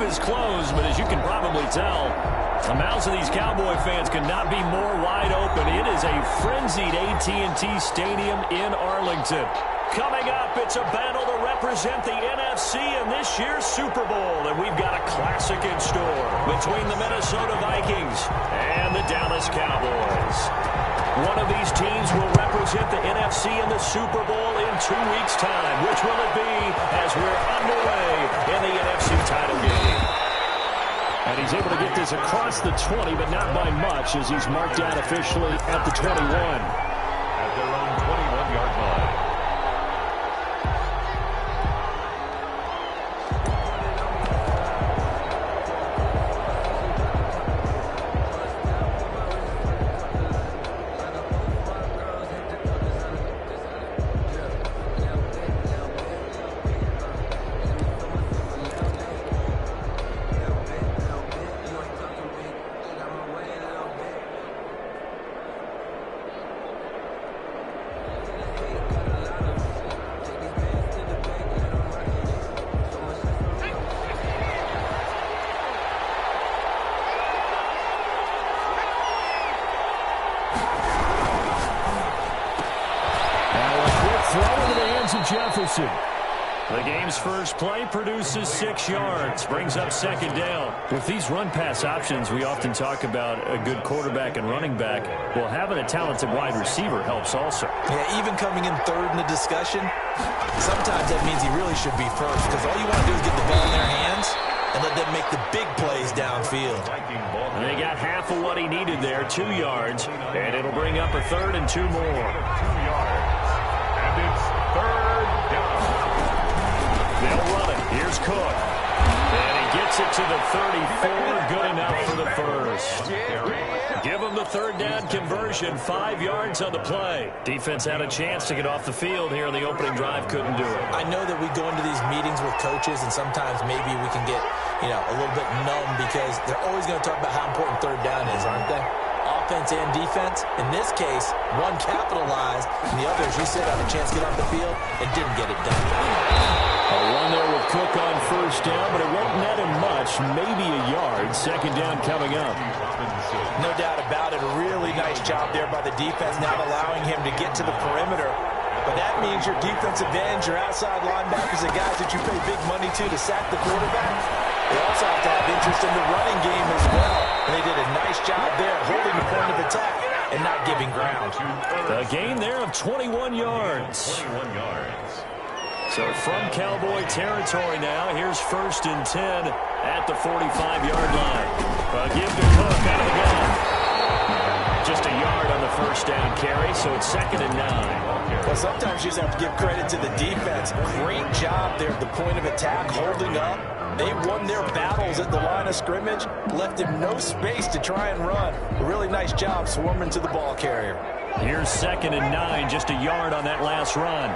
is closed, but as you can probably tell, the mouths of these Cowboy fans could not be more wide open. It is a frenzied AT&T Stadium in Arlington. Coming up, it's a battle to represent the NFC in this year's Super Bowl. And we've got a classic in store between the Minnesota Vikings and the Dallas Cowboys. One of these teams will represent the NFC in the Super Bowl in 2 weeks' time. Which will it be as we're underway in the NFC title game? And he's able to get this across the 20, but not by much, as he's marked out officially at the 21. At their own 21-yard line. Jefferson. The game's first play produces 6 yards, brings up second down. With these run-pass options, we often talk about a good quarterback and running back. Well, having a talented wide receiver helps also. Yeah, even coming in third in the discussion, sometimes that means he really should be first, because all you want to do is get the ball in their hands and let them make the big plays downfield. And they got half of what he needed there, 2 yards, and it'll bring up a 3rd and 2 more. 2 yards. And it's 3rd down. They'll run it. Here's Cook. And he gets it to the 34. Good enough for the first. Give him the 3rd down conversion. 5 yards on the play. Defense had a chance to get off the field here in the opening drive. Couldn't do it. I know that we go into these meetings with coaches, and sometimes maybe we can get, a little bit numb because they're always going to talk about how important 3rd down is, aren't they? Offense and defense. In this case, one capitalized, and the other, as you said, had a chance to get off the field and didn't get it done. A run there with Cook on 1st down, but it won't net him much, maybe a yard. 2nd down coming up. No doubt about it. A really nice job there by the defense, not allowing him to get to the perimeter. But that means your defensive ends, your outside linebackers, the guys that you pay big money to sack the quarterback, they also have to have interest in the running game as well. And they did a nice job there holding the point of attack and not giving ground. A gain there of 21 yards. 21 yards. So from Cowboy territory now, here's 1st and 10 at the 45-yard line. Give to Cook out of the gun. Just a yard on the 1st down carry, so it's 2nd and 9. Well, sometimes you just have to give credit to the defense. Great job there at the point of attack, holding up. They won their battles at the line of scrimmage, left him no space to try and run. A really nice job swarming to the ball carrier. Here's 2nd and 9, just a yard on that last run.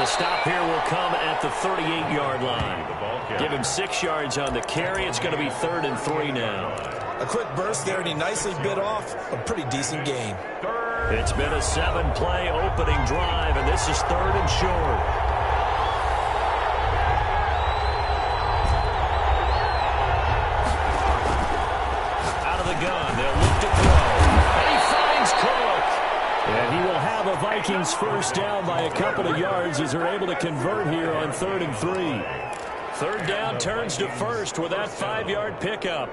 The stop here will come at the 38-yard line. Give him 6 yards on the carry. It's going to be 3rd and 3 now. A quick burst there, and he nicely bit off a pretty decent gain. It's been a 7-play opening drive, and this is 3rd and short. Out of the gun, they'll look to throw. And he finds Cook. And he will have a Vikings 1st down by a couple of yards as they're able to convert here on 3rd and 3. 3rd down turns to 1st with that 5-yard pickup.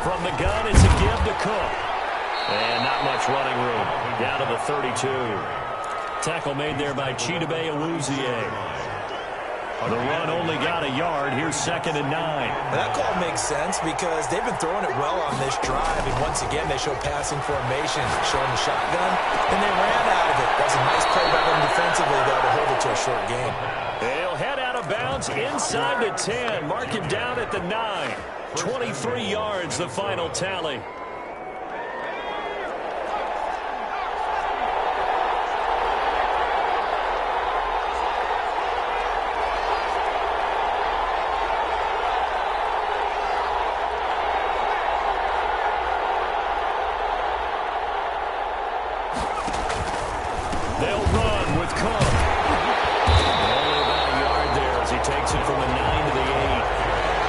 From the gun, it's a give to Cook. And not much running room. Down to the 32. Tackle made there by Chidobe Awuzie. The run only got a yard. Here's 2nd and 9. That call makes sense because they've been throwing it well on this drive. And once again, they show passing formation, showing the shotgun. And they ran out of it. That was a nice play by them defensively, though, to hold it to a short game. They'll head out of bounds inside the 10. Mark him down at the 9. 23 yards, the final tally.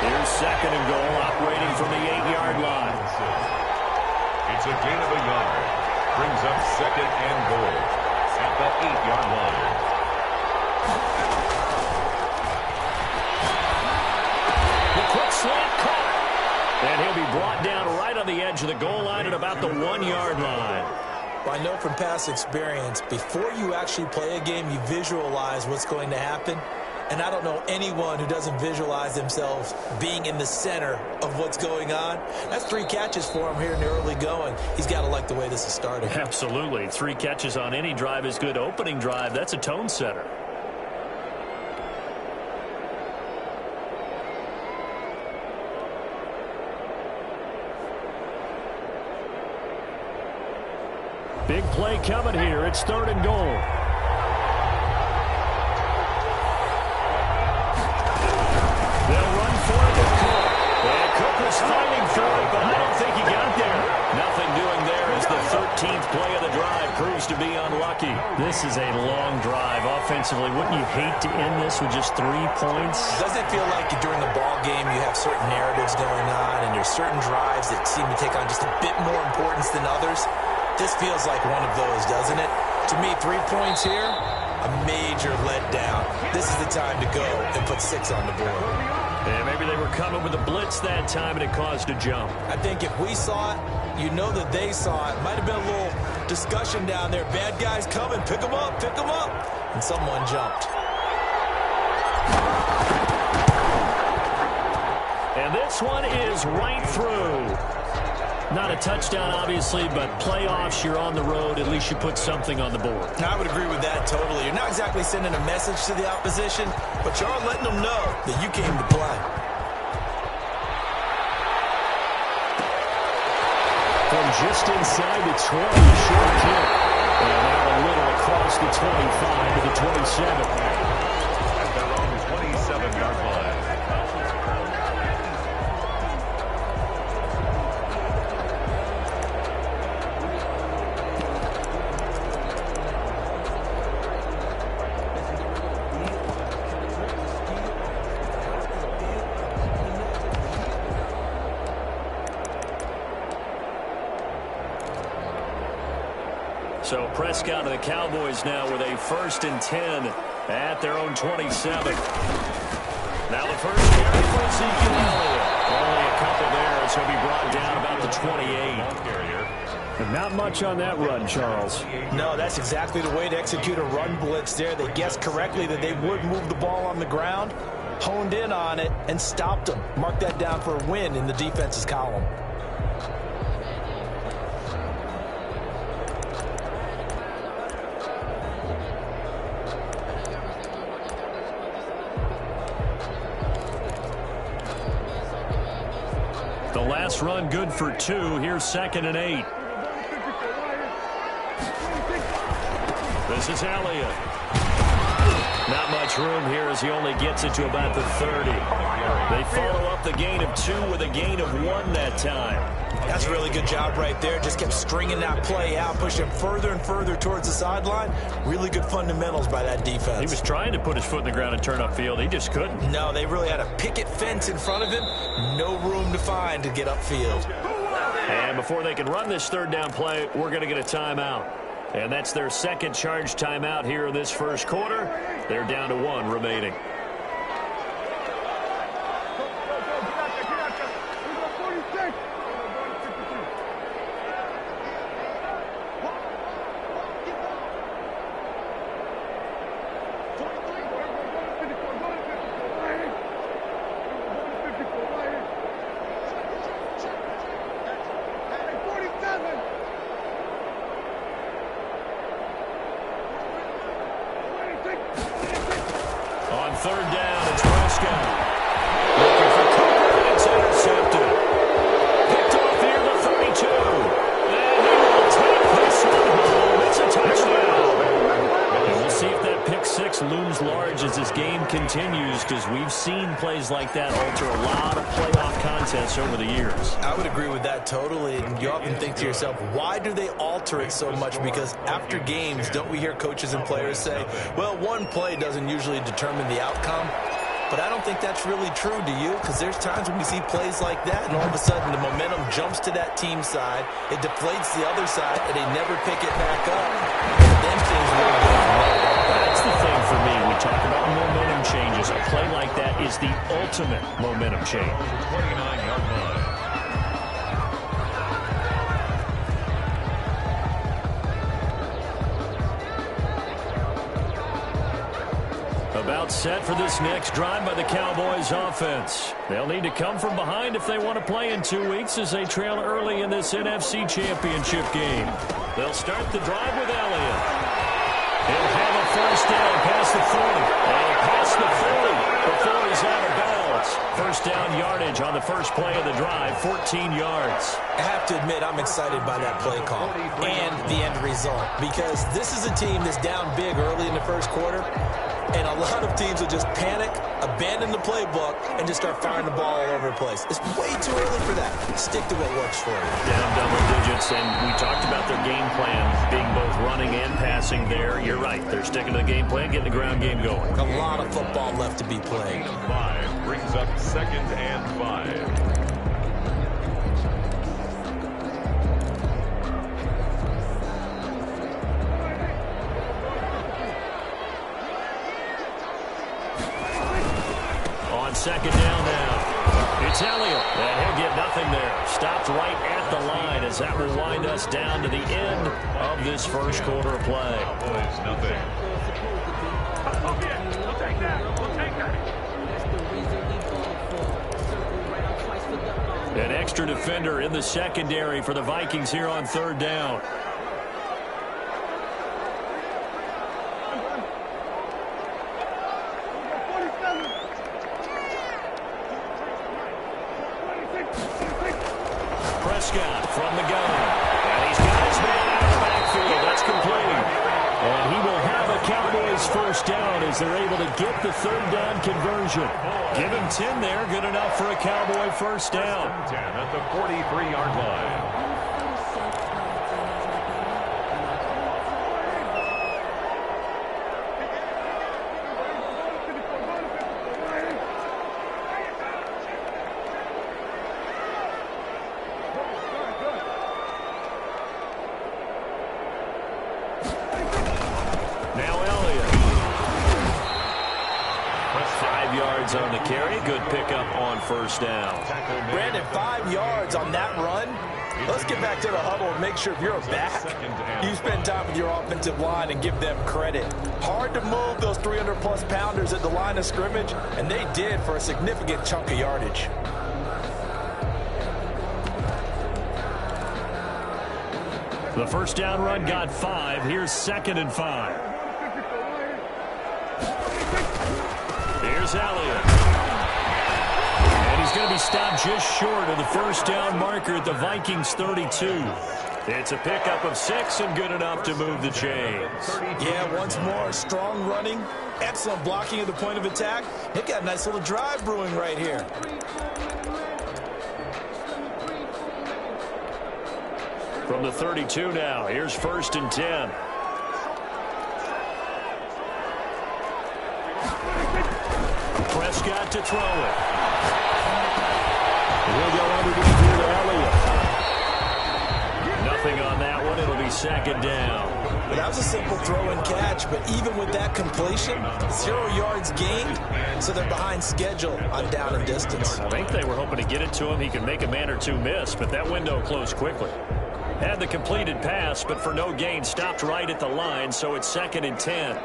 Here's second and goal, operating from the 8-yard line. It's a gain of a yard. Brings up second and goal at the 8-yard line. The quick slant caught. And he'll be brought down right on the edge of the goal line at about the 1-yard line. Well, I know from past experience, before you actually play a game, you visualize what's going to happen. And I don't know anyone who doesn't visualize themselves being in the center of what's going on. That's 3 catches for him here in the early going. He's got to like the way this is starting. Absolutely. 3 catches on any drive is good. Opening drive, that's a tone setter. Big play coming here. It's third and goal. They'll run for it with Cook. And Cook was fighting for it, but I don't think he got there. Nothing doing there as the 13th play of the drive proves to be unlucky. This is a long drive offensively. Wouldn't you hate to end this with just 3 points? Doesn't it feel like during the ball game you have certain narratives going on and there's certain drives that seem to take on just a bit more importance than others? This feels like one of those, doesn't it? To me, 3 points here, a major letdown. This is the time to go and put 6 on the board. And maybe they were coming with a blitz that time and it caused a jump. I think if we saw it, you know that they saw it. Might have been a little discussion down there. Bad guys coming, pick them up, pick them up. And someone jumped. And this one is right through. Not a touchdown, obviously, but playoffs, you're on the road. At least you put something on the board. I would agree with that totally. You're not exactly sending a message to the opposition, but you are letting them know that you came to play. From just inside the 20, short kick. And now a little across the 25 to the 27. At their own 27-yard line. So Prescott and the Cowboys now with a 1st and 10 at their own 27. Now the first carry for Ezekiel Elliott. Only a couple there as he'll be brought down about the 28. But not much on that run, Charles. No, that's exactly the way to execute a run blitz there. They guessed correctly that they would move the ball on the ground, honed in on it, and stopped them. Mark that down for a win in the defense's column. The last run good for 2. Here's 2nd and 8. This is Elliott. Not much room here as he only gets it to about the 30. They follow up the gain of 2 with a gain of 1 that time. That's a really good job right there. Just kept stringing that play out, pushing further and further towards the sideline. Really good fundamentals by that defense. He was trying to put his foot in the ground and turn upfield. He just couldn't. No, they really had a picket fence in front of him. No room to find to get upfield. And before they can run this 3rd down play, we're going to get a timeout. And that's their 2nd charge timeout here in this 1st quarter. They're down to 1 remaining. On 3rd down, it's Prescott. Looking for Cooper, and it's intercepted. Picked off here, the 32. And he will take this one home. It's a touchdown. And we'll see if that pick 6 looms large as this game continues, because we've seen plays like that alter a lot of playoff contests over the years. I would agree with that totally. And you often think to yourself, why do they alter it so much? Because after games, don't we hear coaches and players say, well, one play doesn't usually determine the outcome? but I don't think that's really true, do you? Because there's times when we see plays like that, and all of a sudden the momentum jumps to that team side, it deflates the other side, and they never pick it back up. And then things really go from there. That's the thing for me. We talk about momentum changes. A play like that is the ultimate momentum change. 29-yard line. About set for this next drive by the Cowboys offense. They'll need to come from behind if they want to play in 2 weeks as they trail early in this NFC Championship game. They'll start the drive with Elliott. He'll have a first down past the 40. And past the 40 before he's out of bounds. First down yardage on the first play of the drive, 14 yards. I have to admit, I'm excited by that play call and the end result, because this is a team that's down big early in the first quarter, and a lot of teams will just panic, abandon the playbook, and just start firing the ball all over the place. It's way too early for that. Stick to what works for you. Down double digits, and we talked about their game plan being both running and passing there. You're right. They're sticking to the game plan, getting the ground game going. A lot of football left to be played. 5 brings up 2nd and 5. Second down now. It's Elliott. And he'll get nothing there. Stopped right at the line as that will wind us down to the end of this first quarter of play. Cowboys, nothing. An extra defender in the secondary for the Vikings here on third down. From the gun. And he's got his man out of the backfield. That's complete. And he will have a Cowboys first down as they're able to get the third down conversion. Give him 10 there. Good enough for a Cowboy first down. 10 at the 43-yard line. On the carry. Good pickup on first down. Brandon, 5 yards on that run. Let's get back to the huddle and make sure if you're a back, you spend time with your offensive line and give them credit. Hard to move those 300-plus pounders at the line of scrimmage, and they did for a significant chunk of yardage. The first down run got 5. Here's 2nd and 5. Here's Elliott. And he's going to be stopped just short of the first down marker at the Vikings 32. It's a pickup of 6 and good enough to move the chains. Yeah, once more, strong running, excellent blocking at the point of attack. They've got a nice little drive brewing right here. From the 32 now, here's 1st and 10. Prescott to throw it. He'll go underneath here to Elliott. Nothing on that one. It'll be 2nd down. Well, that was a simple throw and catch, but even with that completion, 0 yards gained, so they're behind schedule on down and distance. I think they were hoping to get it to him. He could make a man or two miss, but that window closed quickly. Had the completed pass, but for no gain, stopped right at the line, so it's 2nd and 10.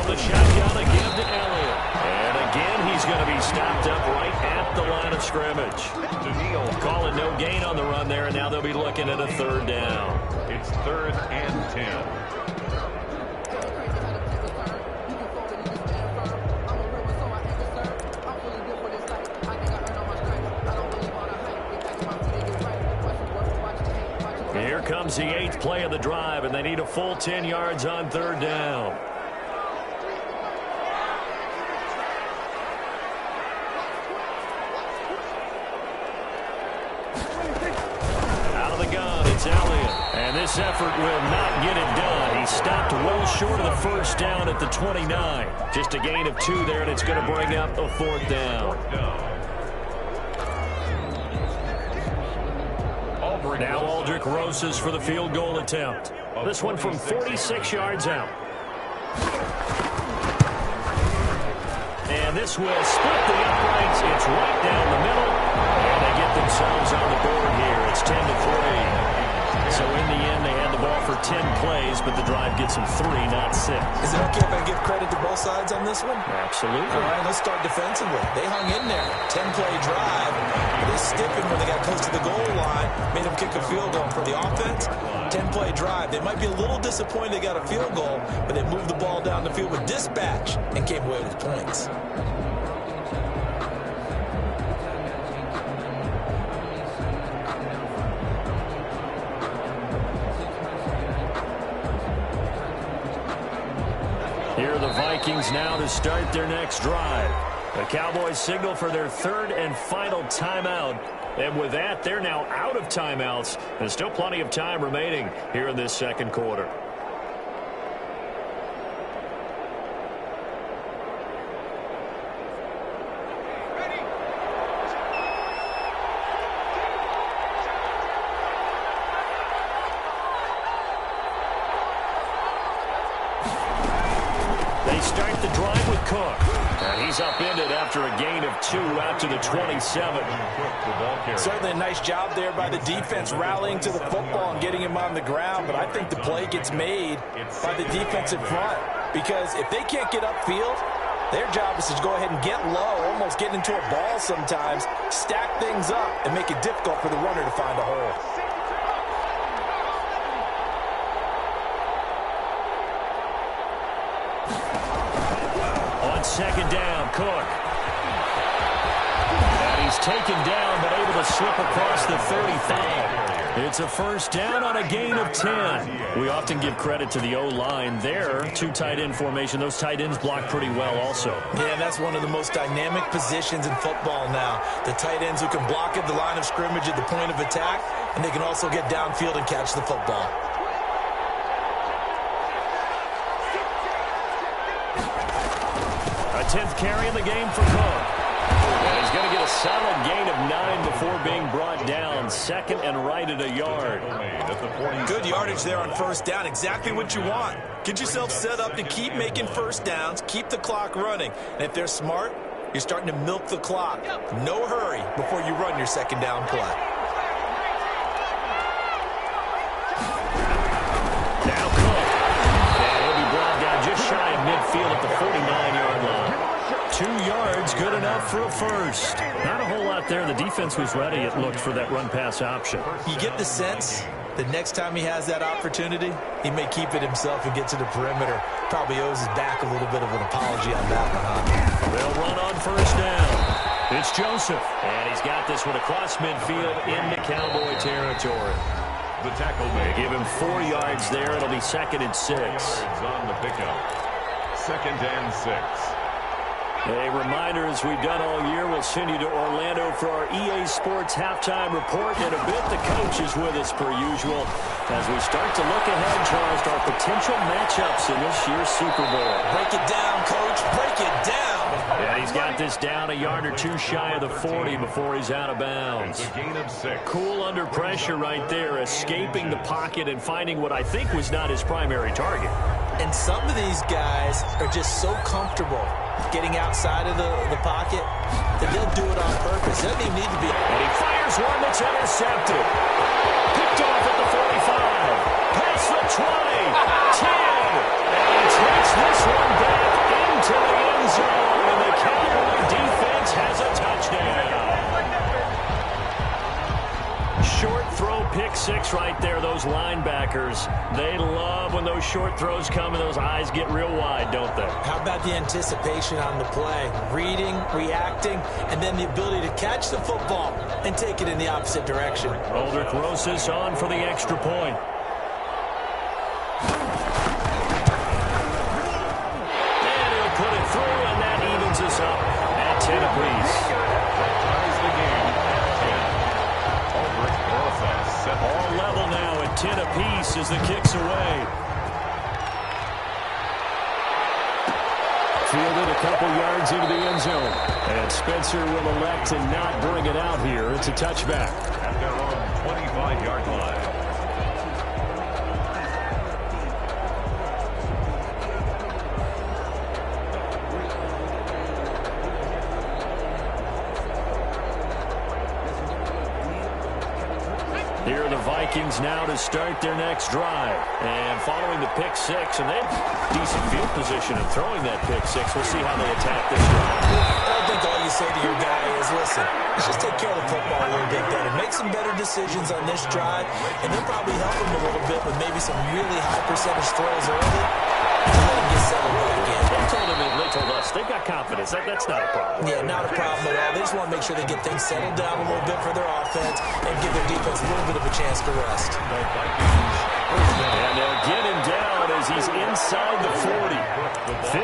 The shotgun again to Elliott. And again, he's going to be stopped up right at the line of scrimmage. Calling no gain on the run there, and now they'll be looking at a 3rd down. It's 3rd and 10. Here comes the 8th play of the drive, and they need a full 10 yards on 3rd down. This effort will not get it done. He stopped well short of the first down at the 29. Just a gain of 2 there, and it's going to bring up a 4th down. Now Aldrich Rosas for the field goal attempt. This one from 46 yards out. And this will split the uprights. It's right down the middle. And they get themselves on the board here. It's 10-3. So in the end, they had the ball for 10 plays, but the drive gets them 3, not 6. Is it okay if I give credit to both sides on this one? Absolutely. All right, let's start defensively. They hung in there. 10-play drive. They stiffened when they got close to the goal line, made them kick a field goal. For the offense, 10-play drive. They might be a little disappointed they got a field goal, but they moved the ball down the field with dispatch and came away with points. Here are the Vikings now to start their next drive. The Cowboys signal for their 3rd and final timeout. And with that, they're now out of timeouts. There's still plenty of time remaining here in this 2nd quarter. They start the drive with Cook. And he's upended after a gain of 2 out to the 27. Certainly a nice job there by the defense rallying to the football and getting him on the ground. But I think the play gets made by the defense in front. Because if they can't get upfield, their job is to go ahead and get low, almost get into a ball sometimes, stack things up, and make it difficult for the runner to find a hole. On 2nd down, Cook. And he's taken down, but able to slip across the 35. It's a 1st down on a gain of 10. We often give credit to the O-line there. 2 tight end formation. Those tight ends block pretty well also. Yeah, that's one of the most dynamic positions in football now. The tight ends who can block at the line of scrimmage at the point of attack, and they can also get downfield and catch the football. A 10th carry in the game for Cook. And he's going to get a solid gain of 9 before being brought down. 2nd and right at a yard. Good yardage there on 1st down. Exactly what you want. Get yourself set up to keep making 1st downs, keep the clock running. And if they're smart, you're starting to milk the clock. No hurry before you run your 2nd down play. Now Cook. And he'll be brought down just shy of midfield at the 49-yard line. 2 yards, good enough for a 1st. Not a whole lot there. The defense was ready, it looked, for that run-pass option. You get the sense that next time he has that opportunity, he may keep it himself and get to the perimeter. Probably owes his back a little bit of an apology on that one, huh? They'll run on 1st down. It's Joseph. And he's got this one across midfield into Cowboy territory. The tackle They give him 4 yards there. It'll be 2nd and 6. on the pickup. 2nd and 6. A reminder, as we've done all year, we'll send you to Orlando for our EA Sports halftime report. In a bit, the coach is with us per usual as we start to look ahead, Charles, to our potential matchups in this year's Super Bowl. Break it down, Coach. Break it down. Yeah, he's got this down a yard or 2 shy of the 40 before he's out of bounds. It's a gain of 6. Cool under pressure right there, escaping the pocket and finding what I think was not his primary target. And some of these guys are just so comfortable getting outside of the pocket that they'll do it on purpose. It doesn't even need to be. And he fires one that's intercepted. Picked off at the 45. Past the 20. 10. And he takes this one back into the end zone. And the Cowboy defense has a touchdown. Short throw, pick 6 right there. Those linebackers, they love when those short throws come and those eyes get real wide, don't they? How about the anticipation on the play? Reading, reacting, and then the ability to catch the football and take it in the opposite direction. Aldrich Rosas on for the extra point. And he'll put it through, and that evens us up at 10 apiece. Ties the game at 10. Aldrich Rosas set All level now at 10 apiece as the kick's away. Fielded a couple yards into the end zone. And Spencer will elect to not bring it out here. It's a touchback. At their own 25-yard line. Here are the Vikings now to start their next drive. And following the pick six, and they have decent field position in throwing that pick six. We'll see how they attack this drive. I think all you say to your guy is, listen, let's just take care of the football a little bit better. Make some better decisions on this drive, and they'll probably help him a little bit with maybe some really high percentage throws early to let him get settled back in. They told us they've got confidence. That's not a problem. Yeah, not a problem at all. They just want to make sure they get things settled down a little bit for their offense and give their defense a little bit of a chance to rest. And they'll get him down as he's inside the 40.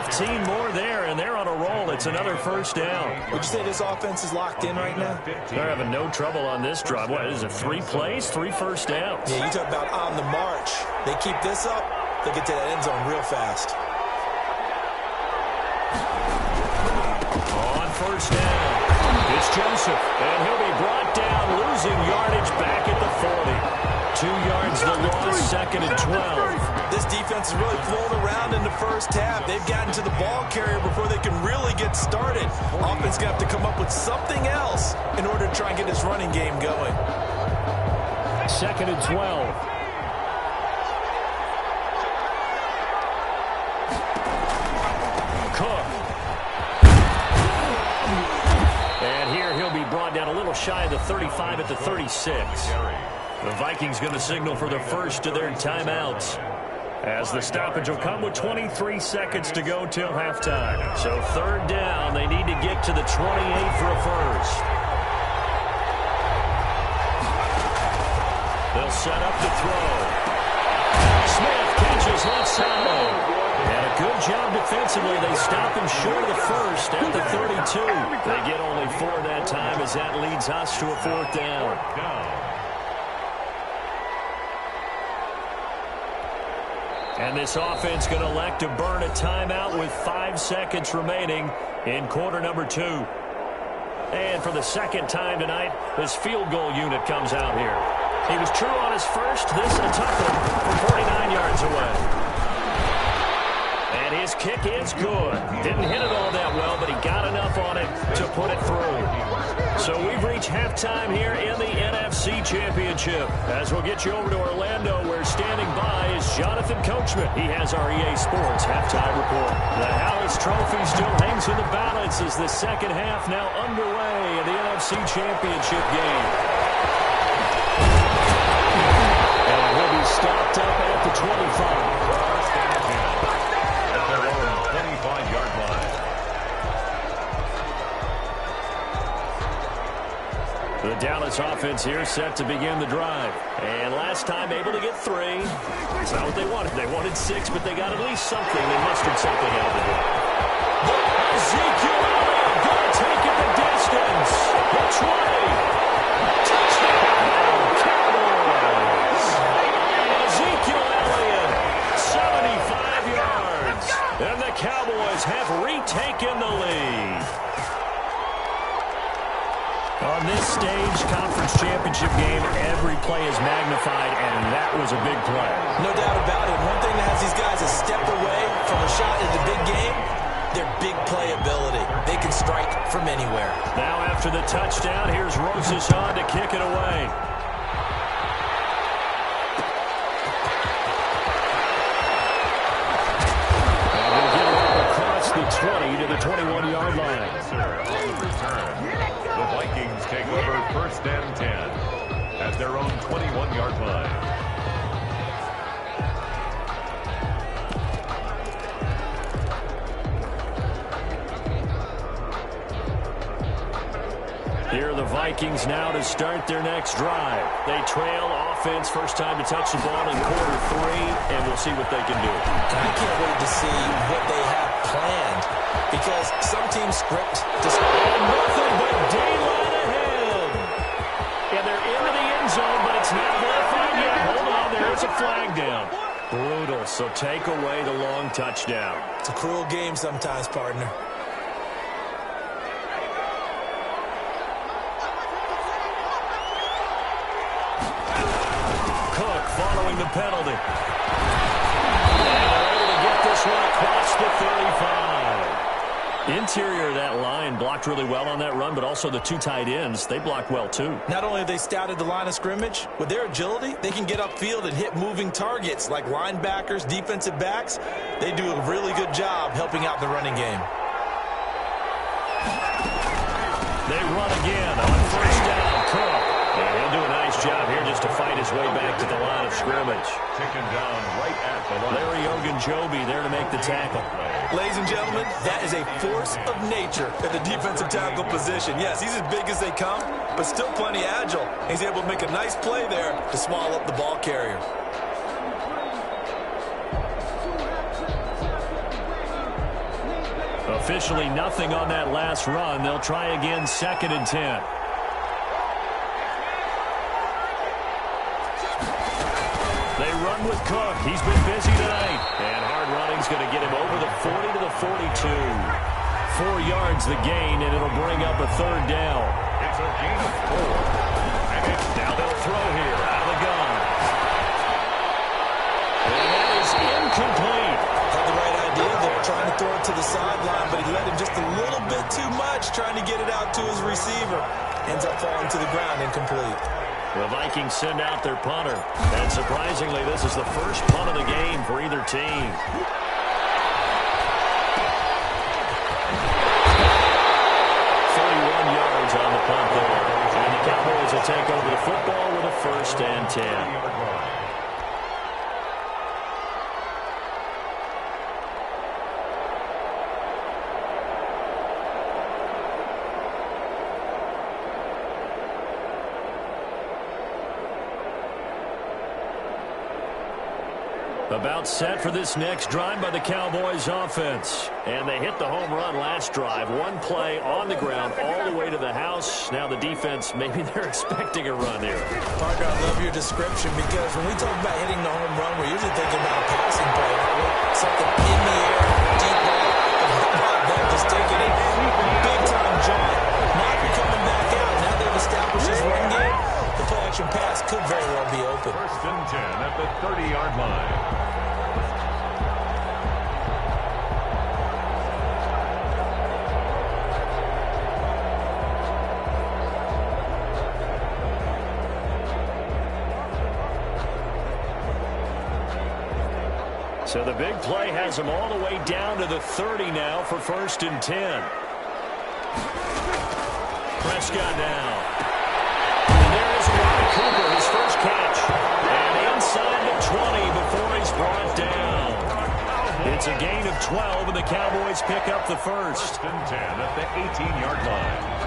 15 more there, and they're on a roll. It's another first down. Would you say this offense is locked in right now? They're having no trouble on this drive. What is it, 3 plays, 3 first downs? Yeah, you talk about on the march. They keep this up, they'll get to that end zone real fast. On first down, it's Joseph, and he'll be brought down, losing yardage back at the 40. 2 yards the loss, second and 12. This defense is really flown around in the first half. They've gotten to the ball carrier before they can really get started. Offense got to come up with something else in order to try and get this running game going. Second and 12. Down a little shy of the 35 at the 36. The Vikings going to signal for the first of their timeouts, as the stoppage will come with 23 seconds to go till halftime. So third down, they need to get to the 28 for a first. They'll set up the throw. Smith catches left side. And a good job defensively. They stop him short of the first at the 32. They get only 4 that time as that leads us to a fourth down. And this offense going to elect to burn a timeout with 5 seconds remaining in quarter number 2. And for the second time tonight, this field goal unit comes out here. He was true on his first. This a tough one from 49 yards away. And his kick is good. Didn't hit it all that well, but he got enough on it to put it through. So we've reached halftime here in the NFC Championship. As we'll get you over to Orlando, where standing by is Jonathan Coachman. He has our EA Sports halftime report. The Hallis Trophy still hangs in the balance as the second half now underway in the NFC Championship game. And he'll be stopped up at the 25. 25-yard line. The Dallas offense here set to begin the drive. And last time able to get 3. It's not what they wanted. They wanted 6, but they got at least something. They mustered something out of it. Ezekiel Elliott going to take it the distance. The 20. Touchdown, Cowboys. Ezekiel Elliott, 75 yards. And the Cowboys have retaken the lead. On this stage, conference championship game, every play is magnified, and that was a big play. No doubt about it. One thing that has these guys a step away from a shot in the big game, their big play ability. They can strike from anywhere. Now after the touchdown, here's Rosas-Hahn to kick it away. The 20 to the 21-yard line. On the return, the Vikings take over first and 10 at their own 21-yard line. Here are the Vikings now to start their next drive. They trail offense, first time to touch the ball in quarter 3, and we'll see what they can do. I can't wait to see what they have planned, because some teams script just nothing but daylight ahead. And they're into the end zone, but it's not verified yet. Hold on, there a flag down. Brutal, so take away the long touchdown. It's a cruel game sometimes, partner. Cook following the penalty. And they're able to get this one across the 35. Interior of that line blocked really well on that run, but also the two tight ends, they blocked well too. Not only have they scouted the line of scrimmage, with their agility, they can get upfield and hit moving targets like linebackers, defensive backs. They do a really good job helping out the running game. They run again on first down. Cook. And he'll do a nice job here just to fight his way back to the line of scrimmage. Taken down right at the line. Larry Ogunjobi there to make the tackle. Ladies and gentlemen, that is a force of nature at the defensive tackle position. Yes, he's as big as they come, but still plenty agile. He's able to make a nice play there to swallow up the ball carrier. Officially nothing on that last run. They'll try again, 2nd and 10. They run with Cook. He's been busy tonight. And hard running's going to get him over the 40 to the 42. 4 yards the gain, and it'll bring up a 3rd down. It's a gain of 4. And it's Now they'll throw here out of the gun. And that is incomplete. Had the right idea there, trying to throw it to the sideline, but he let him just a little bit too much, trying to get it out to his receiver. Ends up falling to the ground, incomplete. The Vikings send out their punter. And surprisingly, this is the first punt of the game for either team. 41 yards on the punt there. And the Cowboys will take over the football with a 1st and 10. About set for this next drive by the Cowboys offense. And they hit the home run last drive. One play on the ground all the way to the house. Now the defense, maybe they're expecting a run here. Parker, I love your description because when we talk about hitting the home run, we're usually thinking about a passing play. Something in the air, deep ball. They're just taking it big-time jump. Not coming back out. Now they've established this run game. The play-action pass could very well be open. 1st and 10 at the 30-yard line. So the big play has them all the way down to the 30 now for 1st and 10. Prescott now. And there is Ron Cooper, his first catch. And inside the 20 before he's brought down. It's a gain of 12, and the Cowboys pick up the 1st. 1st and 10 at the 18-yard line.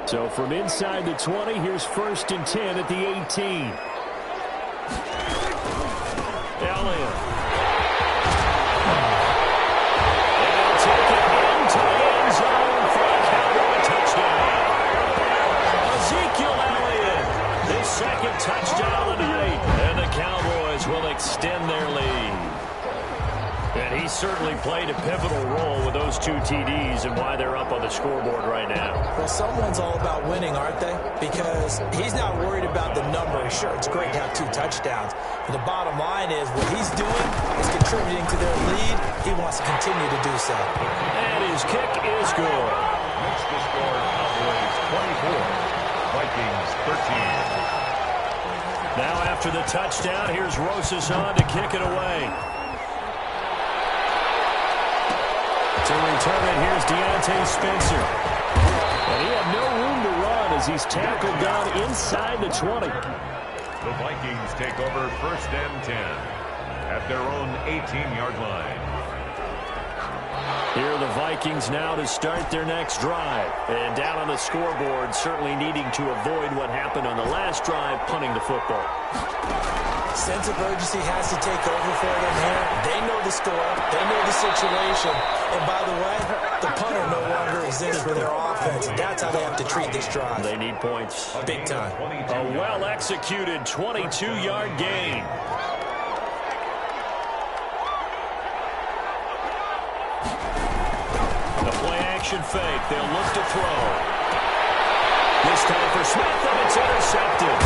So from inside the 20, here's 1st and 10 at the 18. Elliott. And they'll take it into the end zone for a Cowboy touchdown. Ezekiel Elliott, his 2nd touchdown of the night. And the Cowboys will extend their lead. And he certainly played a pivotal role with those 2 TDs and why they're up on the scoreboard right now. Well, someone's all about winning, aren't they? Because he's not worried about the number. Sure, it's great to have 2 touchdowns. But the bottom line is what he's doing is contributing to their lead. He wants to continue to do so. And his kick is good. Makes the score Cowboys 24, Vikings 13. Now after the touchdown, here's Rosas on to kick it away. To return it, here's Deontay Spencer. And he had no room to run as he's tackled down inside the 20. The Vikings take over 1st and 10 at their own 18-yard line. Here are the Vikings now to start their next drive. And down on the scoreboard, certainly needing to avoid what happened on the last drive, punting the football. Sense of urgency has to take over for them here. They know the score. They know the situation. And by the way, the punter no longer exists for their offense. That's how they have to treat this drive. They need points. Big time. A well-executed 22-yard gain. The play-action fake. They'll look to throw. This time for Smith, and it's intercepted.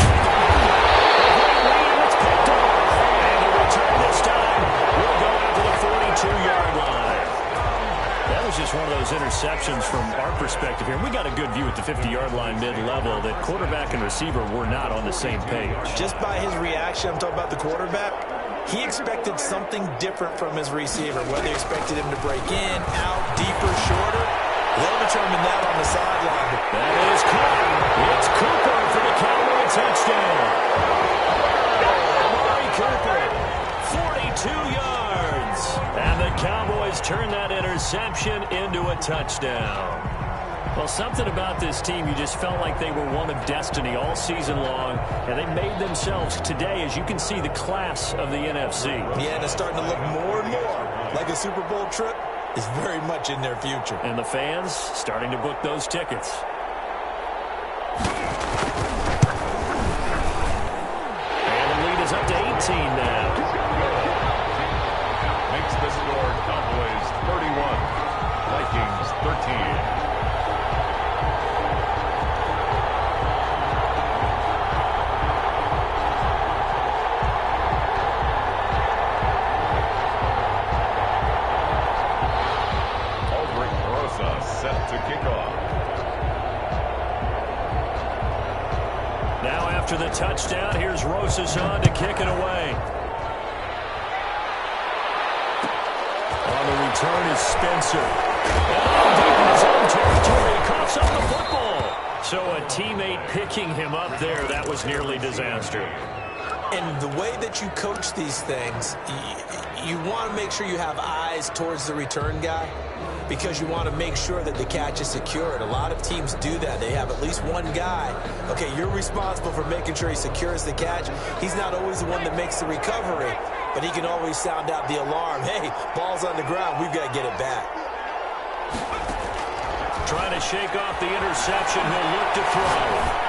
It's picked up. And the return this time will go out to the 42-yard line. That was just one of those interceptions from our perspective here. We got a good view at the 50-yard line mid-level that quarterback and receiver were not on the same page. Just by his reaction, I'm talking about the quarterback, he expected something different from his receiver, whether he expected him to break in, out, deeper, shorter. They'll determine that on the sideline. That is caught. It's Cooper for the Cowboy touchdown. Amari Cooper, 42 yards. And the Cowboys turn that interception into a touchdown. Well, something about this team, you just felt like they were one of destiny all season long, and they made themselves today, as you can see, the class of the NFC. Yeah, and it's starting to look more and more like a Super Bowl trip is very much in their future. And the fans starting to book those tickets. And the lead is up to 18 now. Makes the score Cowboys 31, Vikings 13. Set to kick off. Now after the touchdown, here's Rosas on to kick it away. On the return is Spencer. And deep in his own territory, he coughs up the football. So a teammate picking him up there, that was nearly disaster. And the way that you coach these things, you want to make sure you have eyes towards the return guy, because you want to make sure that the catch is secured. A lot of teams do that. They have at least one guy. Okay, you're responsible for making sure he secures the catch. He's not always the one that makes the recovery, but he can always sound out the alarm. Hey, ball's on the ground. We've got to get it back. Trying to shake off the interception. He'll look to throw.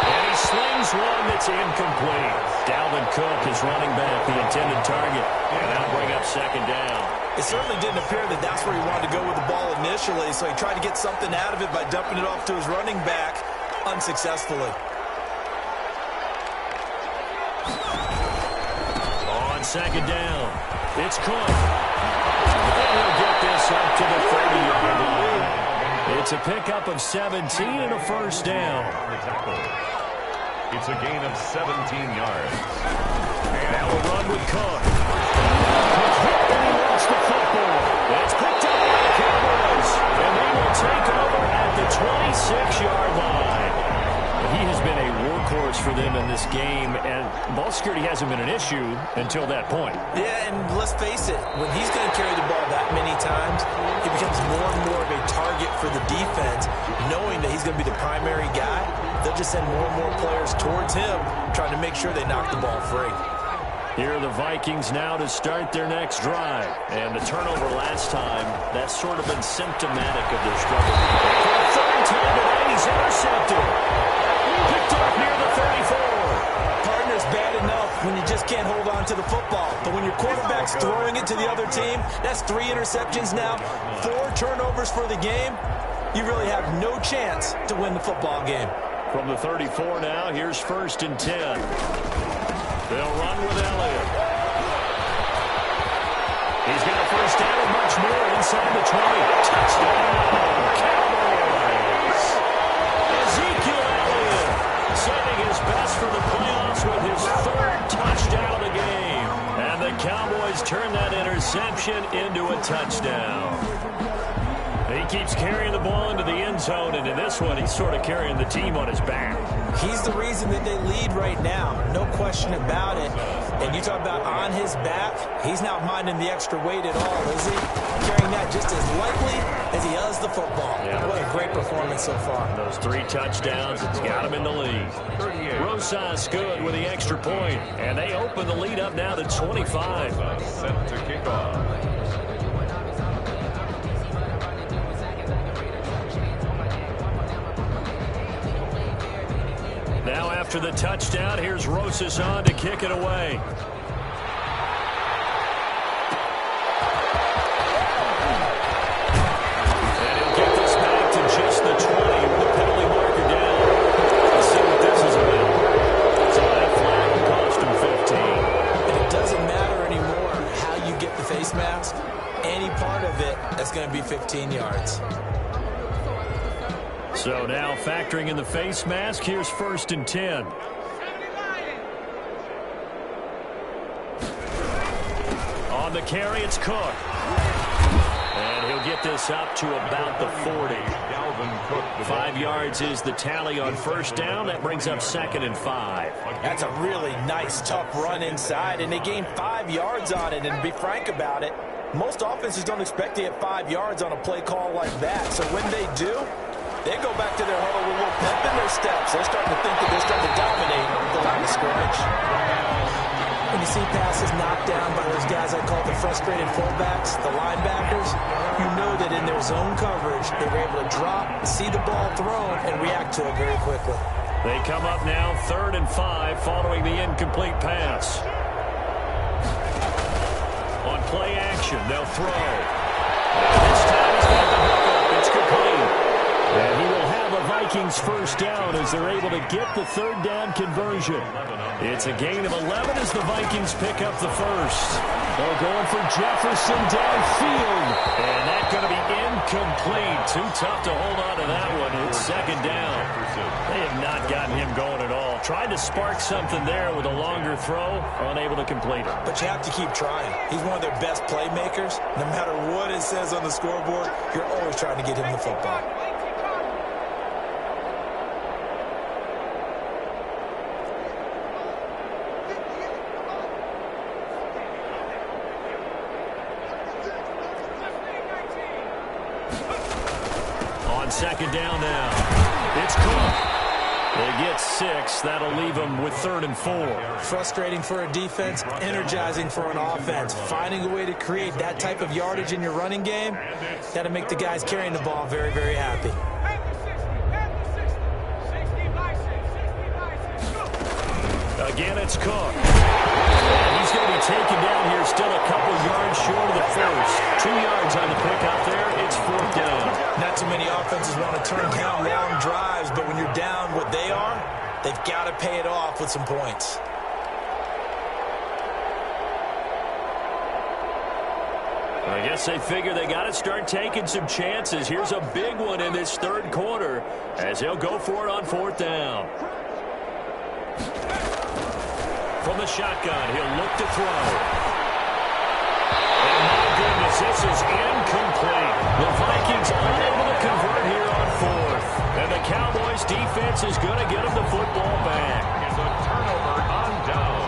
And he slings one that's incomplete. Dalvin Cook is running back, the intended target. And that'll bring up second down. It certainly didn't appear that that's where he wanted to go with the ball initially, so he tried to get something out of it by dumping it off to his running back unsuccessfully. On second down, it's Cook. And he'll get this up to the 30-yard line. It's a pickup of 17 and a first down. It's a gain of 17 yards. And now a run with Cook. And he wants the football. That's picked up by the Cowboys. And they will take over at the 26-yard line. He has been a workhorse for them in this game, and ball security hasn't been an issue until that point. Yeah, and let's face it, when he's going to carry the ball that many times, he becomes more and more of a target for the defense, knowing that he's going to be the primary guy. They'll just send more and more players towards him, trying to make sure they knock the ball free. Here are the Vikings now to start their next drive. And the turnover last time, that's sort of been symptomatic of their struggle. For the third time today, he's intercepted. Picked up near the 34. Partner's bad enough when you just can't hold on to the football. But when your quarterback's throwing it to the other team, that's 3 interceptions now, 4 turnovers for the game. You really have no chance to win the football game. From the 34 now, here's 1st and 10. They'll run with Elliott. He's got a first down and much more inside the 20. Touchdown, Cowboys. Ezekiel Elliott saving his best for the playoffs with his 3rd touchdown of the game. And the Cowboys turn that interception into a touchdown. He keeps carrying the ball into the end zone, and in this one, he's sort of carrying the team on his back. He's the reason that they lead right now, no question about it. And you talk about on his back, he's not minding the extra weight at all, is he? Carrying that just as lightly as he does the football. Yeah. What a great performance so far. Those 3 touchdowns, it's got him in the lead. Rosas good with the extra point, and they open the lead up now to 25. Set to kick off. Now after the touchdown, here's Rosas on to kick it away. And he'll get this back to just the 20 with the penalty marker down. Let's see what this is about. So that flag will cost him 15. And it doesn't matter anymore how you get the face mask. Any part of it, that's going to be 15 yards. So now factoring in the face mask, here's 1st and 10. On the carry, it's Cook. And he'll get this up to about the 40. 5 yards is the tally on 1st down. That brings up 2nd and 5. That's a really nice, tough run inside, and they gained 5 yards on it. And to be frank about it, most offenses don't expect to get 5 yards on a play call like that. So when they do, they go back to their huddle with a little pep in their steps. They're starting to think that they're starting to dominate the line of scrimmage. When you see passes knocked down by those guys I call the frustrated fullbacks, the linebackers, you know that in their zone coverage, they were able to drop, see the ball thrown, and react to it very quickly. They come up now 3rd and 5 following the incomplete pass. On play action, they'll throw. This time he's got the hook up. It's complete. And he will have a Vikings 1st down as they're able to get the 3rd down conversion. It's a gain of 11 as the Vikings pick up the 1st. They're going for Jefferson downfield. And that's going to be incomplete. Too tough to hold on to that one. It's 2nd down. They have not gotten him going at all. Tried to spark something there with a longer throw. Unable to complete it. But you have to keep trying. He's one of their best playmakers. No matter what it says on the scoreboard, you're always trying to get him the football. On 2nd down now, it's Cook. They get 6. That'll leave them with 3rd and 4. Frustrating for a defense, energizing for an offense. Finding a way to create that type of yardage in your running game, that'll make the guys carrying the ball very, very happy. Again, it's Cook. And he's going to be taken down here, still a couple yards short of the 1st. 2 yards on the pick out there. It's 4th down. Not too many offenses want to turn down long drives, but when you're down what they are, they've got to pay it off with some points. I guess they figure they got to start taking some chances. Here's a big one in this 3rd quarter as he'll go for it on 4th down. From the shotgun, he'll look to throw. And my goodness, this is incomplete. The Vikings unable to convert here on 4th. And the Cowboys defense is going to get them the football back. It's a turnover on down.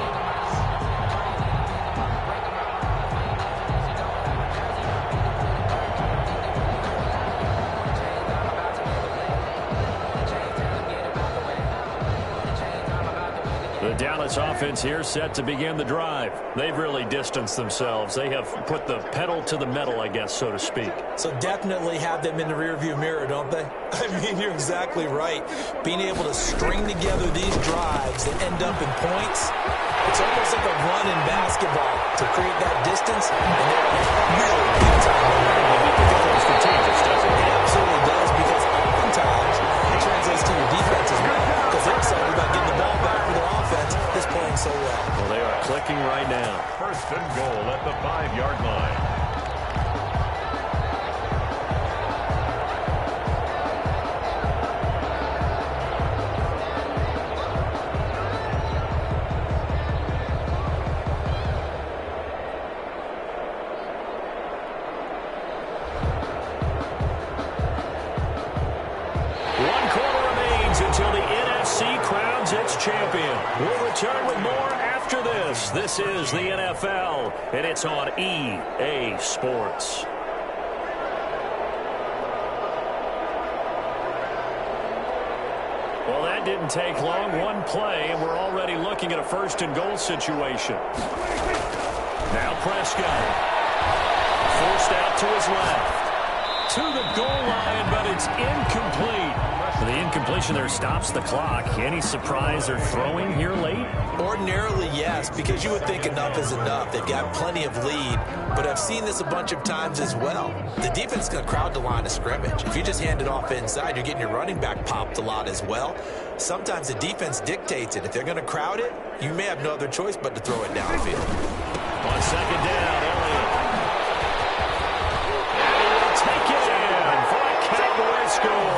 The Dallas offense here set to begin the drive. They've really distanced themselves. They have put the pedal to the metal, I guess, so to speak. So definitely have them in the rearview mirror, don't they? I mean, you're exactly right. Being able to string together these drives that end up in points, it's almost like a run in basketball to create that distance, and they're really big time. It becomes strategic, doesn't it? It absolutely does, because oftentimes it translates to your defense as well, because they're excited about getting the ball back for their offense that's playing so well. Well, they are clicking right now. 1st and goal at the 5-yard line. Until the NFC crowns its champion. We'll return with more after after this. This is the NFL, and it's on EA Sports. Well, that didn't take long. One play, and we're already looking at a first-and-goal situation. Now Prescott. Forced out to his left. To the goal line, but it's incomplete. The incompletion there stops the clock. Any surprise they're throwing here late? Ordinarily, yes, because you would think enough is enough. They've got plenty of lead, but I've seen this a bunch of times as well. The defense is going to crowd the line of scrimmage. If you just hand it off inside, you're getting your running back popped a lot as well. Sometimes the defense dictates it. If they're going to crowd it, you may have no other choice but to throw it downfield. On second down, Elliott. And he will take it in for a Cowboy score.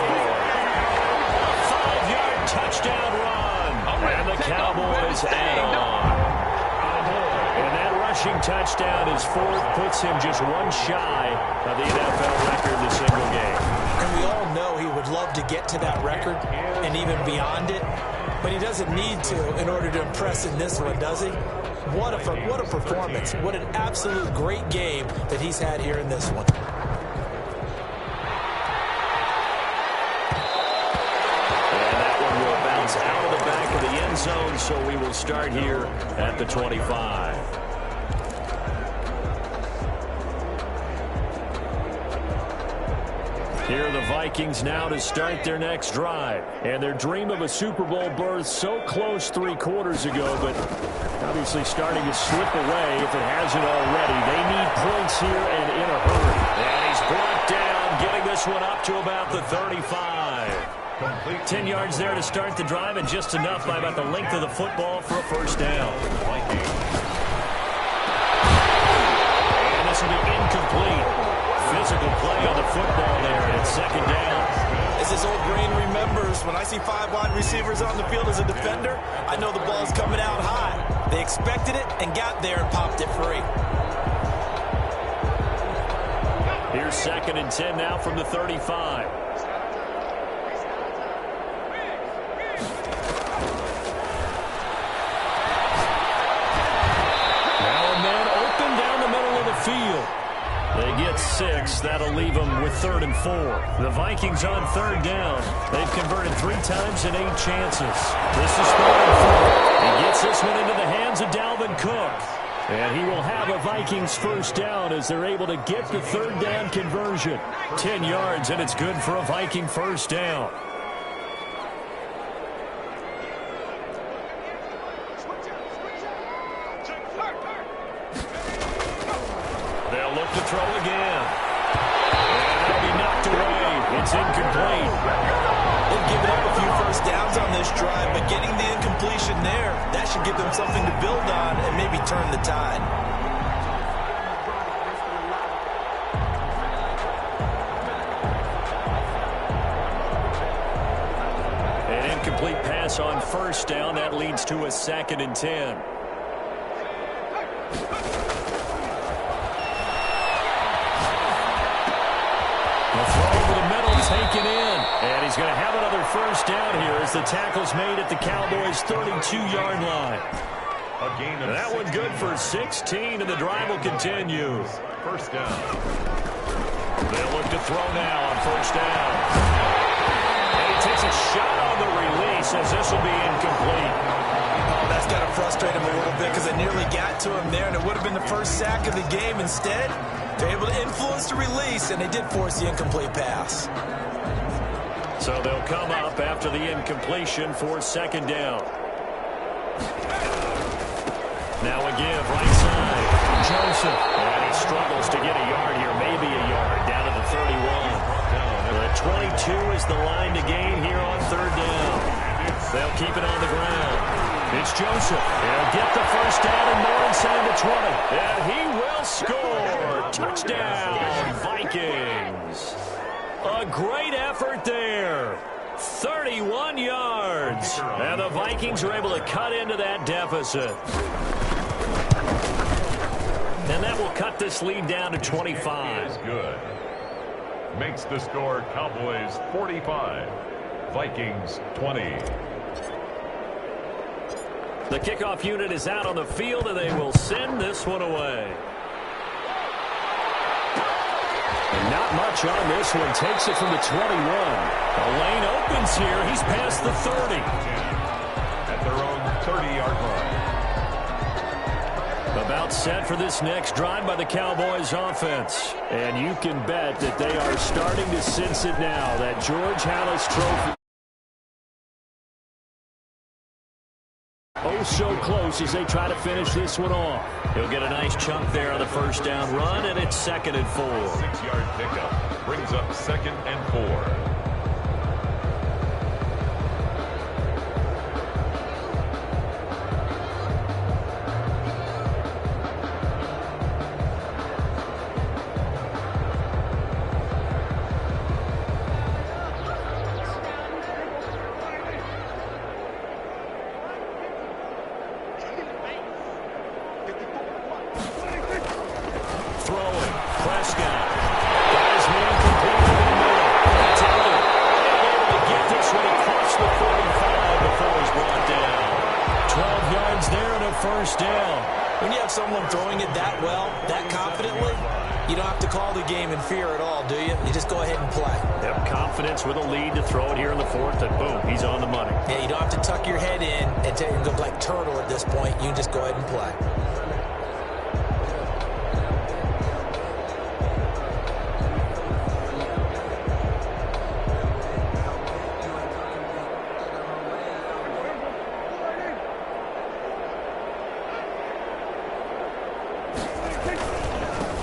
Touchdown run, and the Cowboys add on. And that rushing touchdown is fourth, puts him just one shy of the NFL record in a single game. And we all know he would love to get to that record and even beyond it, but he doesn't need to in order to impress in this one, does he? What a performance. What an absolute great game that he's had here in this one. Out of the back of the end zone, so we will start here at the 25. Here are the Vikings now to start their next drive. And their dream of a Super Bowl berth so close 3 quarters ago, but obviously starting to slip away if it hasn't already. They need points here and in a hurry. And he's brought down, getting this one up to about the 35. 10 yards there to start the drive, and just enough by about the length of the football for a first down. And this will be incomplete. Physical play on the football there, and it's second down. As this old brain remembers, when I see 5 wide receivers on the field as a defender, I know the ball's coming out high. They expected it and got there and popped it free. Here's second and 10 now from the 35. Field. They get 6. That'll leave them with 3rd and 4. The Vikings on 3rd down. They've converted 3 times in 8 chances. This is 3rd and 4. He gets this one into the hands of Dalvin Cook. And he will have a Vikings first down as they're able to get the 3rd down conversion. 10 yards, and it's good for a Viking first down. To throw again. And that'll be knocked away. It's incomplete. They've given up a few first downs on this drive, but getting the incompletion there, that should give them something to build on and maybe turn the tide. An incomplete pass on first down. That leads to a 2nd and 10. Taken in, and he's going to have another first down here as the tackle's made at the Cowboys' 32-yard line. That one good for 16, and the drive will continue. First down. They'll look to throw now on first down. And he takes a shot on the release as this will be incomplete. Oh, that's got to frustrate him a little bit because it nearly got to him there, and it would have been the first sack of the game. Instead, they're able to influence the release, and they did force the incomplete pass. So they'll come up after the incompletion for 2nd down. Now again, right side, Joseph. And he struggles to get a yard here, maybe a yard, down to the 31. The 22 is the line to gain here on 3rd down. They'll keep it on the ground. It's Joseph. He'll get the first down and more inside the 20. And he will score. Touchdown, Vikings. A great effort there. 31 yards. And the Vikings are able to cut into that deficit. And that will cut this lead down to 25. Is good. Makes the score Cowboys 45, Vikings 20. The kickoff unit is out on the field, and they will send this one away. And not much on this one. Takes it from the 21. The lane opens here. He's past the 30. At their own 30-yard line. About set for this next drive by the Cowboys offense. And you can bet that they are starting to sense it now. That George Halas trophy. Oh, so close as they try to finish this one off. He'll get a nice chunk there on the first down run, and it's 2nd and 4. 6-yard pickup brings up 2nd and 4. First down. When you have someone throwing it that well, that confidently, you don't have to call the game in fear at all, do you? You just go ahead and play. Yep, confidence with a lead to throw it here in the 4th, and boom, he's on the money. Yeah, you don't have to tuck your head in and go like turtle at this point. You just go ahead and play.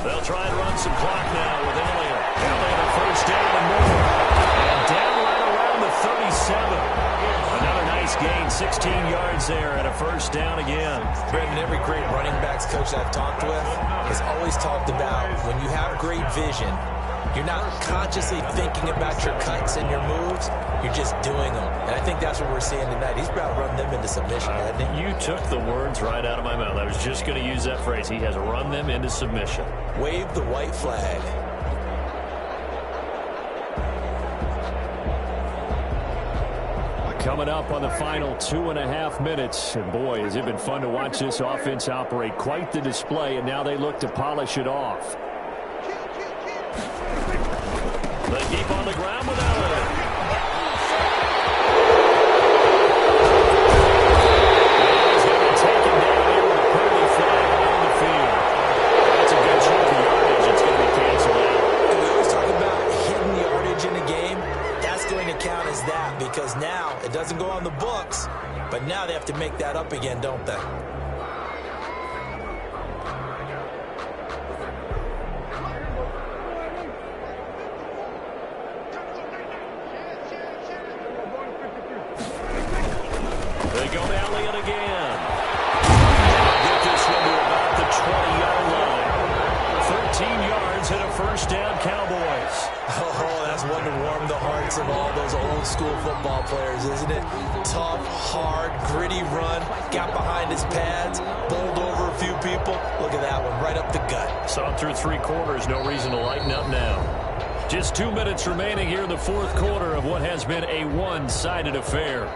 They'll try and run some clock now with Elliott. Elliott a first down and more. And down right around the 37. Another nice gain, 16 yards there and a first down again. Brendan, every great running backs coach I've talked with has always talked about when you have great vision, you're not consciously thinking about your cuts and your moves. You're just doing them. And I think that's what we're seeing tonight. He's about to run them into submission, hasn't he? You took the words right out of my mouth. I was just going to use that phrase. He has run them into submission. Wave the white flag. Coming up on the final 2.5 minutes. And boy, has it been fun to watch this offense operate. Quite the display, and now they look to polish it off. They keep on the ground with Elliott. He's going to be taken down here with a penalty flag on the field. That's a good chunk of yardage. It's going to be canceled out. We always talk about hidden yardage in a game. That's going to count as that because now it doesn't go on the books, but now they have to make that up again, don't they? They go to Elliott again. Get this one to about the 20-yard line. 13 yards and a first down, Cowboys. Oh, that's one to warm the hearts of all those old school football players, isn't it? Tough, hard, gritty run. Got behind his pads, bowled over a few people. Look at that one, right up the gut. Saw through 3 quarters. No reason to lighten up now. Just 2 minutes remaining here in the 4th quarter of what has been a one-sided affair.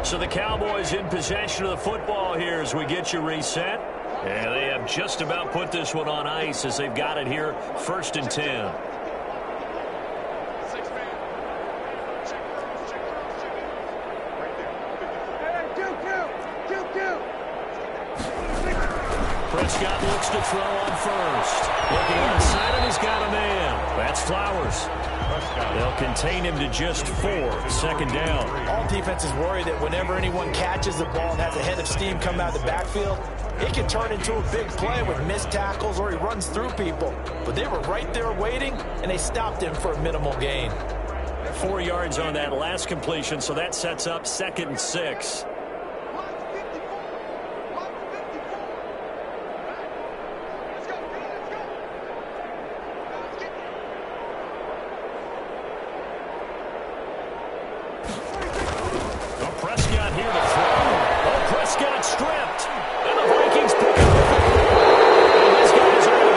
So the Cowboys in possession of the football here as we get you reset. And they have just about put this one on ice as they've got it here 1st and 10. Prescott looks to throw on first. Looking inside him, he's got a man. That's Flowers. They'll contain him to just 4. 2nd down. All defenses worry that whenever anyone catches the ball and has a head of steam come out of the backfield, it can turn into a big play with missed tackles or he runs through people. But they were right there waiting, and they stopped him for a minimal gain. 4 yards on that last completion, so that sets up 2nd and 6. Prescott here to throw. Oh, Prescott stripped. And the Vikings pick up the football. And these guys are going to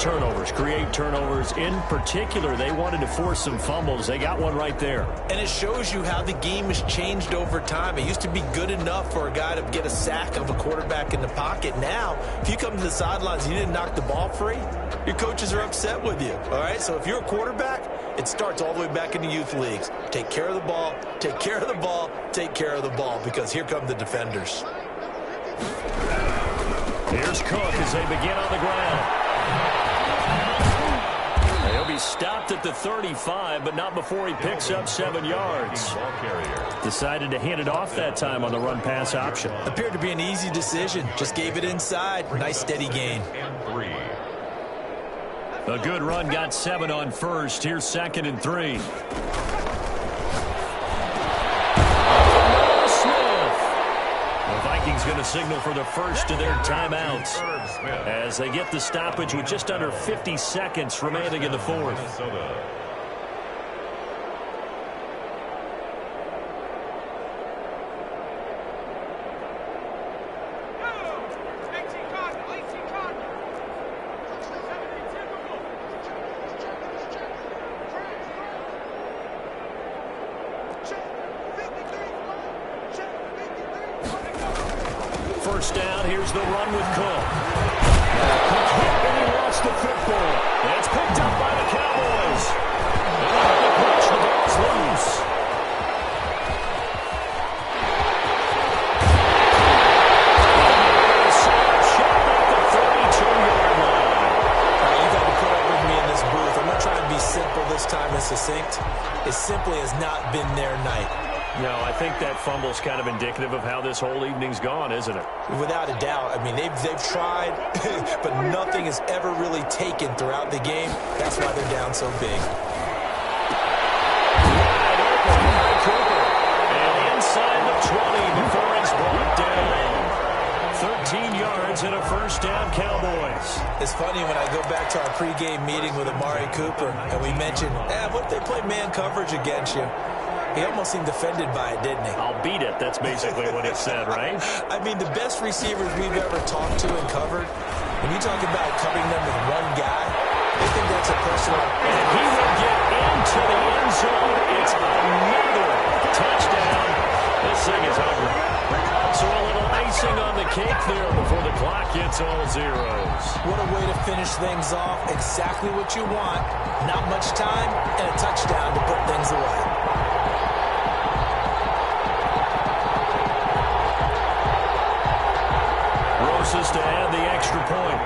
turnovers, create turnovers. In particular, they wanted to force some fumbles. They got one right there. And it shows you how the game has changed over time. It used to be good enough for a guy to get a sack of a quarterback in the pocket. Now, if you come to the sidelines and you didn't knock the ball free, your coaches are upset with you. All right, so if you're a quarterback, it starts all the way back in the youth leagues. Take care of the ball, take care of the ball, take care of the ball, because here come the defenders. Here's Cook as they begin on the ground. He'll be stopped at the 35, but not before he picks up 7 yards. Decided to hand it off that time on the run-pass option. Appeared to be an easy decision. Just gave it inside. Nice steady gain. A good run got 7 on first. Here's 2nd and 3. Vikings going to signal for the first of their timeouts as they get the stoppage with just under 50 seconds remaining in the fourth. First down, here's the run with Cook. Cook hit and he lost the football. It's picked up by the Cowboys. And on the pitch, the ball's loose. Shot at the 32-yard line. You got to put up with me in this booth. I'm not trying to be simple this time and succinct. It simply has not been their night. No, I think that fumble's kind of indicative of how this whole evening's gone, isn't it? Without a doubt. I mean, they've tried, but nothing is ever really taken throughout the game. That's why they're down so big. And inside the 20 before it's brought down. 13 yards and a first down, Cowboys. It's funny when I go back to our pregame meeting with Amari Cooper, and we mentioned, what if they play man coverage against you? He almost seemed offended by it, didn't he? I'll beat it. That's basically what it said, right? I mean, the best receivers we've ever talked to and covered, when you talk about covering them with one guy, they think that's a personal. And he will get into the end zone. It's another touchdown. This thing is over. So a little icing on the cake there before the clock hits all zeros. What a way to finish things off. Exactly what you want. Not much time and a touchdown to put things away. To add the extra point.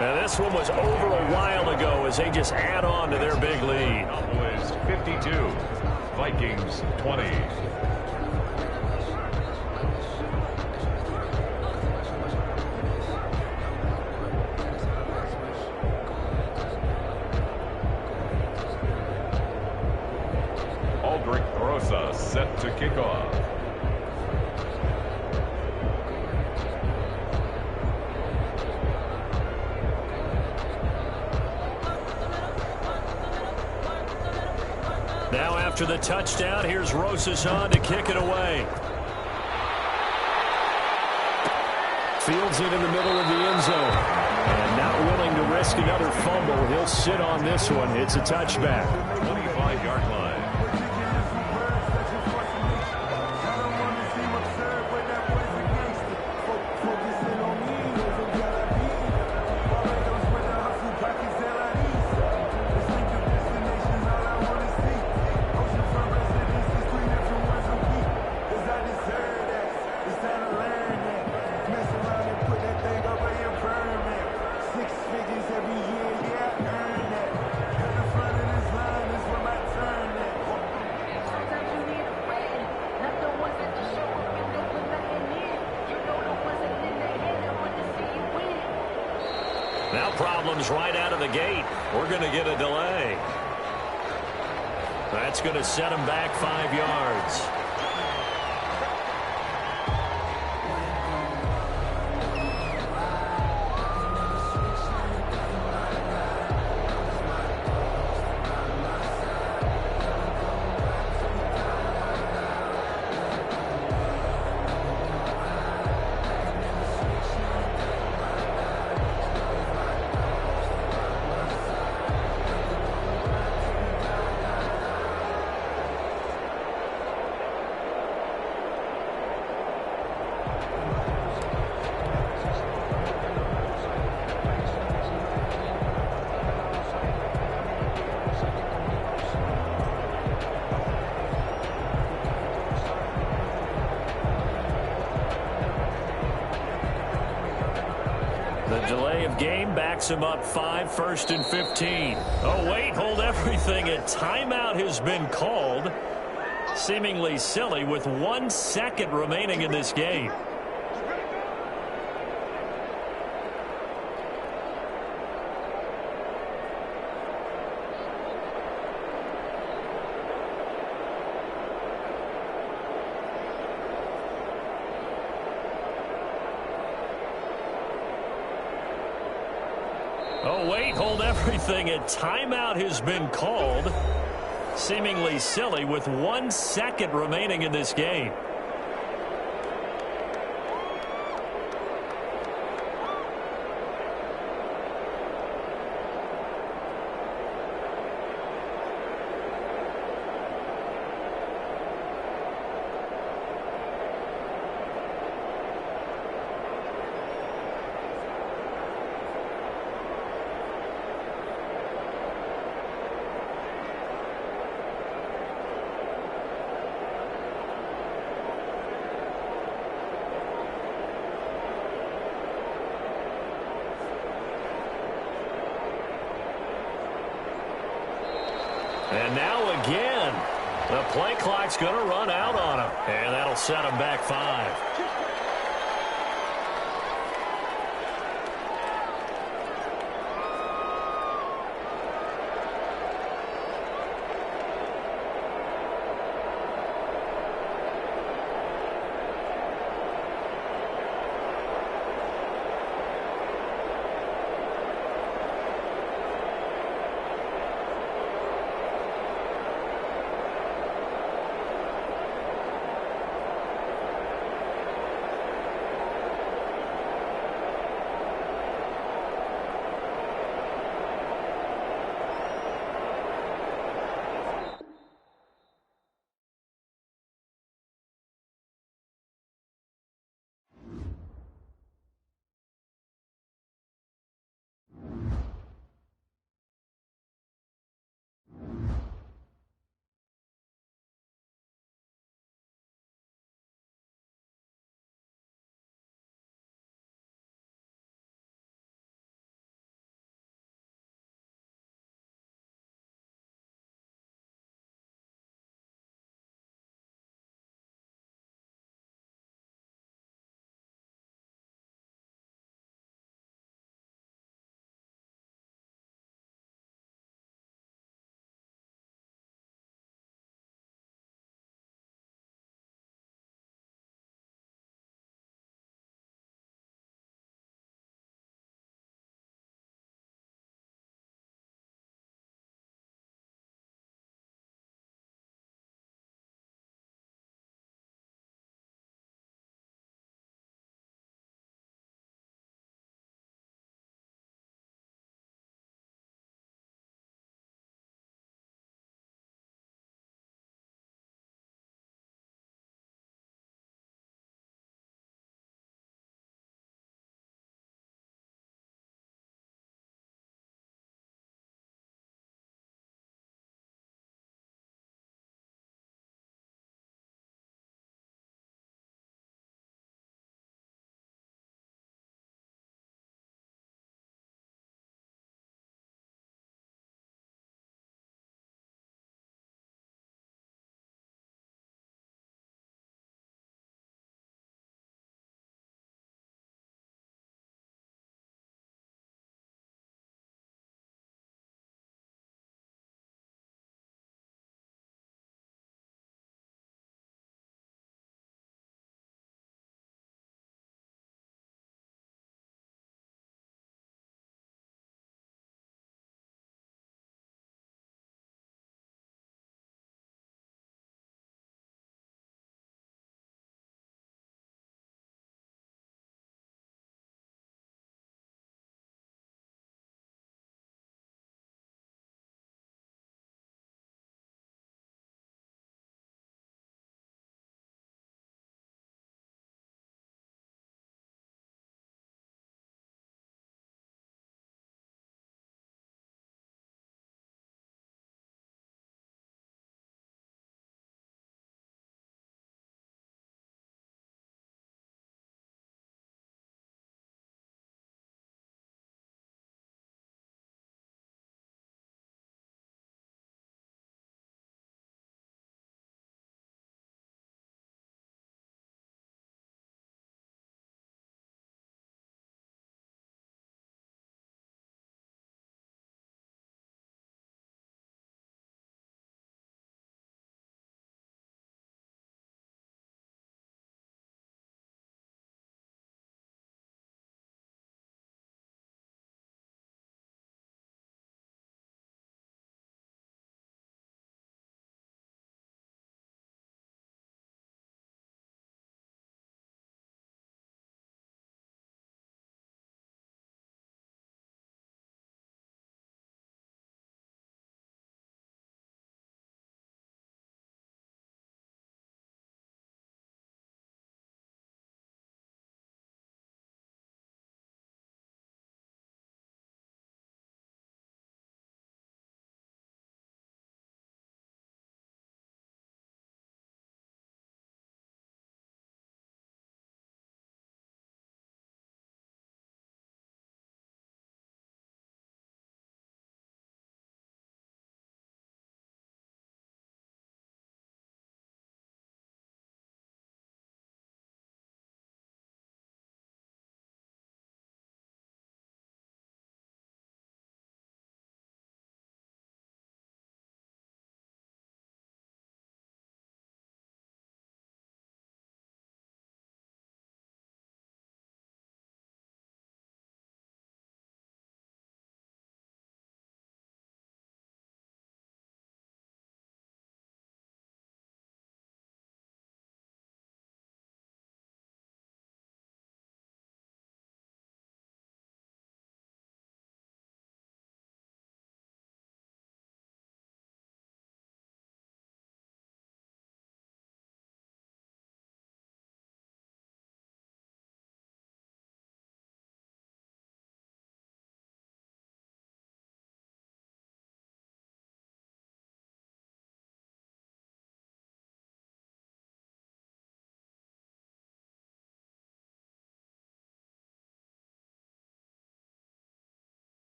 Now this one was over a while ago as they just add on to their big lead. Cowboys 52, Vikings 20. Set to kick off. Now after the touchdown, here's Rosas on to kick it away. Fields it in the middle of the end zone. And not willing to risk another fumble. He'll sit on this one. It's a touchback. 25-yard line. Now problems right out of the gate. We're going to get a delay. That's going to set him back 5 yards. backs him up 5, 1st and 15. Oh, wait, hold everything. A timeout has been called. Seemingly silly with 1 second remaining in this game. Oh, wait, hold everything. A timeout has been called. Seemingly silly with 1 second remaining in this game. And now again, the play clock's going to run out on him. And that'll set him back 5.